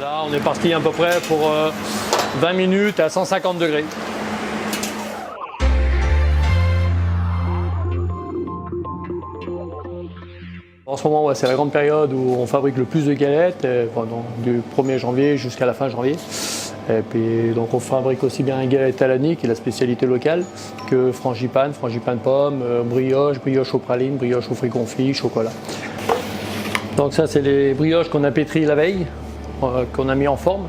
Là, on est parti à peu près pour 20 minutes à 150 degrés. En ce moment, c'est la grande période où on fabrique le plus de galettes, du 1er janvier jusqu'à la fin janvier. Et puis, donc on fabrique aussi bien une galette à l'année, qui est la spécialité locale, que frangipane pomme, brioche aux pralines, brioche aux fruits confits, chocolat. Donc ça, c'est les brioches qu'on a pétries la veille, qu'on a mis en forme,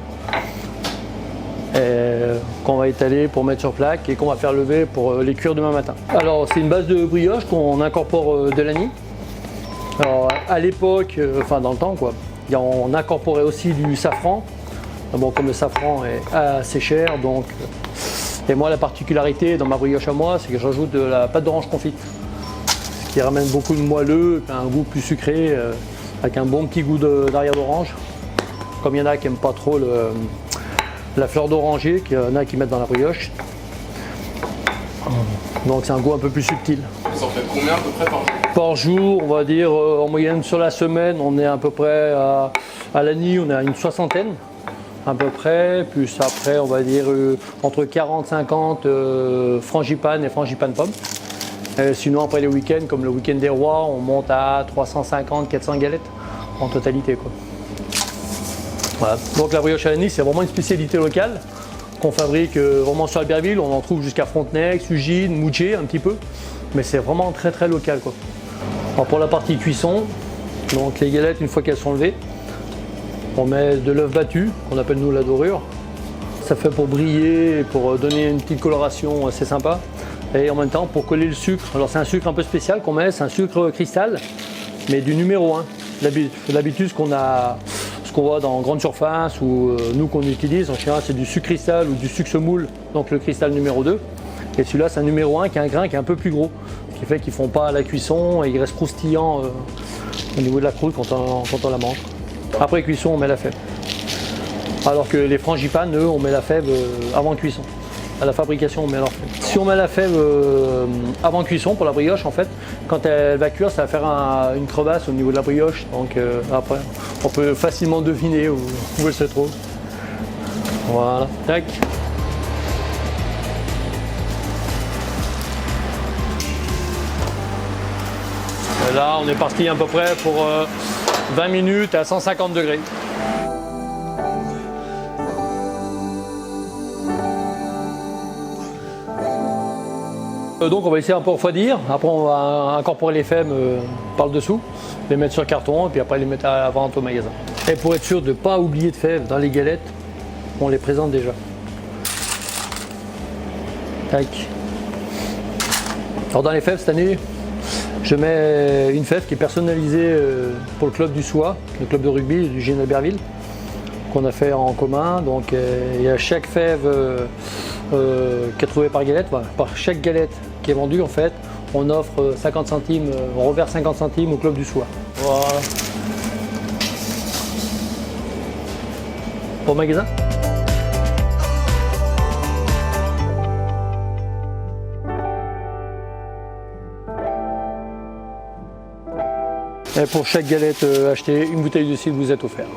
qu'on va étaler pour mettre sur plaque et qu'on va faire lever pour les cuire demain matin. Alors c'est une base de brioche qu'on incorpore de l'anis. Alors à l'époque, dans le temps on incorporait aussi du safran. Bon, comme le safran est assez cher, et moi la particularité dans ma brioche à moi, c'est que j'ajoute de la pâte d'orange confite, ce qui ramène beaucoup de moelleux, un goût plus sucré, avec un bon petit goût d'arrière d'orange. Comme il y en a qui n'aiment pas trop la fleur d'oranger, qu'il y en a qui mettent dans la brioche. Donc c'est un goût un peu plus subtil. Vous en faites combien à peu près par jour? Par jour, on va dire en moyenne sur la semaine, on est à peu près à l'année, on est à une soixantaine à peu près, plus après on va dire entre 40-50 frangipane et frangipane pomme. Sinon après les week-ends, comme le week-end des rois, on monte à 350-400 galettes en totalité, quoi. Voilà. Donc la brioche à l'anis, c'est vraiment une spécialité locale qu'on fabrique vraiment sur Albertville. On en trouve jusqu'à Frontenac, Ugine, Moutier un petit peu, mais c'est vraiment très très local, quoi. Alors pour la partie cuisson, donc les galettes, une fois qu'elles sont levées, on met de l'œuf battu, qu'on appelle nous la dorure. Ça fait pour briller, pour donner une petite coloration assez sympa. Et en même temps pour coller le sucre. Alors c'est un sucre un peu spécial qu'on met, c'est un sucre cristal, mais du numéro 1. L'habitude, ce qu'on voit dans grande surface ou nous qu'on utilise, en général c'est du sucre cristal ou du sucre semoule, donc le cristal numéro 2. Et celui-là c'est un numéro 1 qui a un grain qui est un peu plus gros, ce qui fait qu'ils ne font pas à la cuisson et ils restent croustillants au niveau de la croûte quand on la mange. Après cuisson, on met la fève. Alors que les frangipanes, eux, on met la fève avant cuisson. À la fabrication, on met leur fève. Si on met la fève avant cuisson pour la brioche, en fait, quand elle va cuire, ça va faire une crevasse au niveau de la brioche. Donc après, on peut facilement deviner où elle se trouve. Voilà, tac. Et là, on est parti à peu près pour 20 minutes à 150 degrés. Donc on va essayer un peu refroidir. Après on va incorporer les fèves par le dessous, les mettre sur carton et puis après les mettre à la vente au magasin. Et pour être sûr de ne pas oublier de fèves dans les galettes, on les présente déjà. Tac. Alors dans les fèves cette année, je mets une fève qui est personnalisée pour le club du SOA, le club de rugby du GN Albertville, qu'on a fait en commun. Donc il y a chaque fève qui est trouvée par galette. Voilà. Par chaque galette qui est vendue, en fait, on offre 50 centimes, on reverse 50 centimes au club du SOA. Voilà. Au magasin. Et pour chaque galette achetée, une bouteille de cidre vous est offerte.